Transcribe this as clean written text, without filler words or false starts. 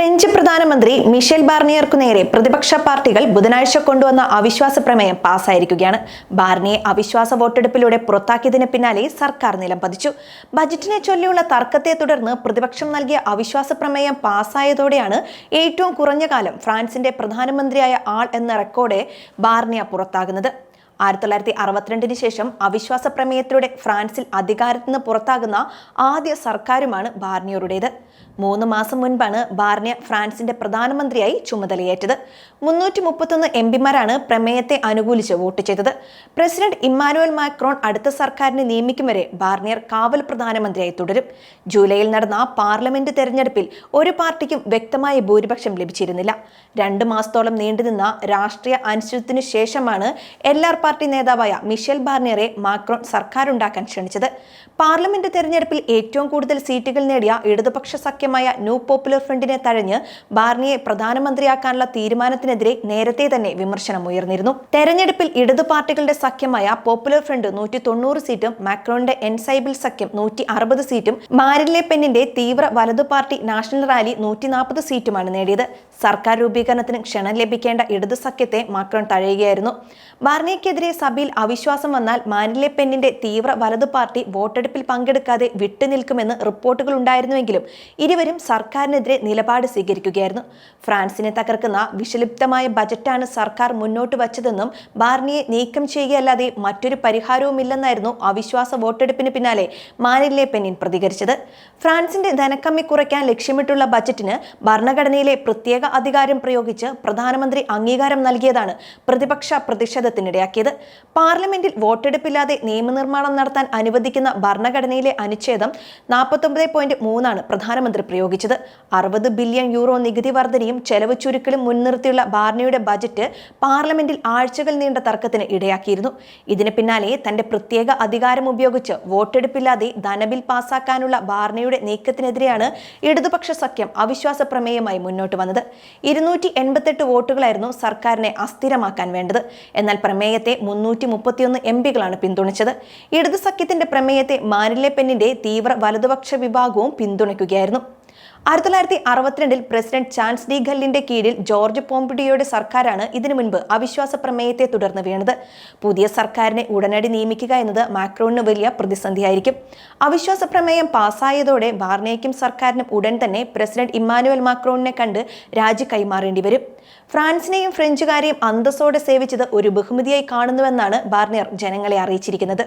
French പ്രധാനമന്ത്രി Michel ബാർണിയർക്കു നേരെ പ്രതിപക്ഷ പാർട്ടികൾ ബുധനാഴ്ച കൊണ്ടുവന്ന അവിശ്വാസ പ്രമേയം പാസ്സായിരിക്കുകയാണ്. ബാർണിയെ അവിശ്വാസ വോട്ടെടുപ്പിലൂടെ പുറത്താക്കിയതിന് പിന്നാലെ സർക്കാർ നിലംപതിച്ചു. ബജറ്റിനെ ചൊല്ലിയുള്ള തർക്കത്തെ തുടർന്ന് പ്രതിപക്ഷം നൽകിയ അവിശ്വാസ പ്രമേയം പാസ്സായതോടെയാണ് ഏറ്റവും കുറഞ്ഞ കാലം ഫ്രാൻസിന്റെ പ്രധാനമന്ത്രിയായ ആൾ എന്ന റെക്കോർഡ് ബാർണിയ പുറത്താകുന്നത്. 1962 ശേഷം അവിശ്വാസ പ്രമേയത്തിലൂടെ ഫ്രാൻസിൽ അധികാരത്തിൽ നിന്ന് പുറത്താകുന്ന ആദ്യ സർക്കാരുമാണ് ബാർണിയറുടേത്. 3 മാസം മുൻപാണ് ബാർണിയ ഫ്രാൻസിന്റെ പ്രധാനമന്ത്രിയായി ചുമതലയേറ്റത്. 331 എംപിമാരാണ് പ്രമേയത്തെ അനുകൂലിച്ച് വോട്ട് ചെയ്തത്. പ്രസിഡന്റ് ഇമ്മാനുവൽ മാക്രോൺ അടുത്ത സർക്കാരിനെ നിയമിക്കും വരെ ബാർണിയർ കാവൽ പ്രധാനമന്ത്രിയായി തുടരും. ജൂലൈയിൽ നടന്ന പാർലമെന്റ് തെരഞ്ഞെടുപ്പിൽ ഒരു പാർട്ടിക്കും വ്യക്തമായ ഭൂരിപക്ഷം ലഭിച്ചിരുന്നില്ല. 2 മാസത്തോളം നീണ്ടുനിന്ന രാഷ്ട്രീയ അനിശ്ചിതത്വത്തിനു ശേഷമാണ് LR പാർട്ടി നേതാവായ മിഷേൽ ബാർണിയറെ മാക്രോൺ സർക്കാരുണ്ടാക്കാൻ ക്ഷണിച്ചത്. പാർലമെന്റ് തെരഞ്ഞെടുപ്പിൽ ഏറ്റവും കൂടുതൽ സീറ്റുകൾ നേടിയ ഇടതുപക്ഷ സഖ്യമായ ന്യൂ പോപ്പുലർ ഫ്രണ്ടിനെ തഴഞ്ഞ് ബാർണിയെ പ്രധാനമന്ത്രിയാക്കാനുള്ള തീരുമാനത്തിനെതിരെ നേരത്തെ തന്നെ വിമർശനം ഉയർന്നിരുന്നു. തെരഞ്ഞെടുപ്പിൽ ഇടതു പാർട്ടികളുടെ സഖ്യമായ പോപ്പുലർ ഫ്രണ്ട് 190 സീറ്റും മാക്രോണിന്റെ എൻസൈബിൾ സഖ്യം 160 സീറ്റും മാരിൻ ലെ പെന്നിന്റെ തീവ്ര വലതു പാർട്ടി നാഷണൽ റാലി 140 സീറ്റുമാണ് നേടിയത്. സർക്കാർ രൂപീകരണത്തിന് ക്ഷണം ലഭിക്കേണ്ട ഇടതു സഖ്യത്തെ മാക്രോൺ തഴയുകയായിരുന്നു. ബാർണിയക്കെതിരെ സഭയിൽ അവിശ്വാസം വന്നാൽ മാരിൻ ലെ പെന്നിന്റെ തീവ്ര വലതു പാർട്ടി വോട്ടെടുപ്പിൽ പങ്കെടുക്കാതെ വിട്ടുനിൽക്കുമെന്ന് റിപ്പോർട്ടുകൾ ഉണ്ടായിരുന്നുവെങ്കിലും ഇരുവരും സർക്കാരിനെതിരെ നിലപാട് സ്വീകരിക്കുകയായിരുന്നു. ഫ്രാൻസിനെ തകർക്കുന്ന വിഷലിപ്തമായ ബജറ്റാണ് സർക്കാർ മുന്നോട്ട് വച്ചതെന്നും ബാർണിയെ നീക്കം ചെയ്യുകയല്ലാതെ മറ്റൊരു പരിഹാരവുമില്ലെന്നായിരുന്നു അവിശ്വാസ വോട്ടെടുപ്പിന് പിന്നാലെ മാരിൻ ലെ പെന്നിൻ പ്രതികരിച്ചത്. ഫ്രാൻസിന്റെ ധനക്കമ്മി കുറയ്ക്കാൻ ലക്ഷ്യമിട്ടുള്ള ബജറ്റിന് ഭരണഘടനയിലെ പ്രത്യേക അധികാരം പ്രയോഗിച്ച് പ്രധാനമന്ത്രി അംഗീകാരം നൽകിയതാണ് പ്രതിപക്ഷ പ്രതിഷേധത്തിനിടയാക്കിയത്. പാർലമെന്റിൽ വോട്ടെടുപ്പില്ലാതെ നിയമനിർമ്മാണം നടത്താൻ അനുവദിക്കുന്ന ഭരണഘടനയിലെ അനുച്ഛേദം 49.3 പ്രധാനമന്ത്രി പ്രയോഗിച്ചത്. 60 ബില്യൺ യൂറോ നികുതി വർധനയും ചെലവ് ചുരുക്കലും മുൻനിർത്തിയുള്ള ബാർണിയയുടെ ബജറ്റ് പാർലമെന്റിൽ ആഴ്ചകൾ നീണ്ട തർക്കത്തിന് ഇടയാക്കിയിരുന്നു. ഇതിന് പിന്നാലെ തന്റെ പ്രത്യേക അധികാരം ഉപയോഗിച്ച് വോട്ടെടുപ്പില്ലാതെ ധനബിൽ പാസാക്കാനുള്ള ബാർണിയയുടെ നീക്കത്തിനെതിരെയാണ് ഇടതുപക്ഷ സഖ്യം അവിശ്വാസ പ്രമേയമായി മുന്നോട്ട് വന്നത്. 288 വോട്ടുകളായിരുന്നു സർക്കാരിനെ അസ്ഥിരമാക്കാൻ വേണ്ടത്. എന്നാൽ പ്രമേയത്തെ 331 എംപികളാണ് പിന്തുണച്ചത്. ഇടതു സഖ്യത്തിന്റെ പ്രമേയത്തെ മാരിൻ ലെ പെന്നിന്റെ തീവ്ര വലതുപക്ഷ വിഭാഗവും പിന്തുണയ്ക്കുകയായിരുന്നു. 1962 പ്രസിഡന്റ് ചാൾസ് ഡി ഗല്ലിന്റെ കീഴിൽ ജോർജ് പോംപിഡിയോയുടെ സർക്കാരാണ് ഇതിനു മുൻപ് അവിശ്വാസ പ്രമേയത്തെ തുടർന്ന് വീണത്. പുതിയ സർക്കാരിനെ ഉടനടി നിയമിക്കുക എന്നത് മാക്രോണിന് വലിയ പ്രതിസന്ധിയായിരിക്കും. അവിശ്വാസ പ്രമേയം പാസ്സായതോടെ ബാർണിയയ്ക്കും സർക്കാരിനും ഉടൻ തന്നെ പ്രസിഡന്റ് ഇമ്മാനുവൽ മാക്രോണിനെ കണ്ട് രാജി കൈമാറേണ്ടി വരും. ഫ്രാൻസിനെയും ഫ്രഞ്ചുകാരെയും അന്തസ്സോടെ സേവിച്ചത് ഒരു ബഹുമതിയായി കാണുന്നുവെന്നാണ് ബാർണിയർ ജനങ്ങളെ അറിയിച്ചിരിക്കുന്നത്.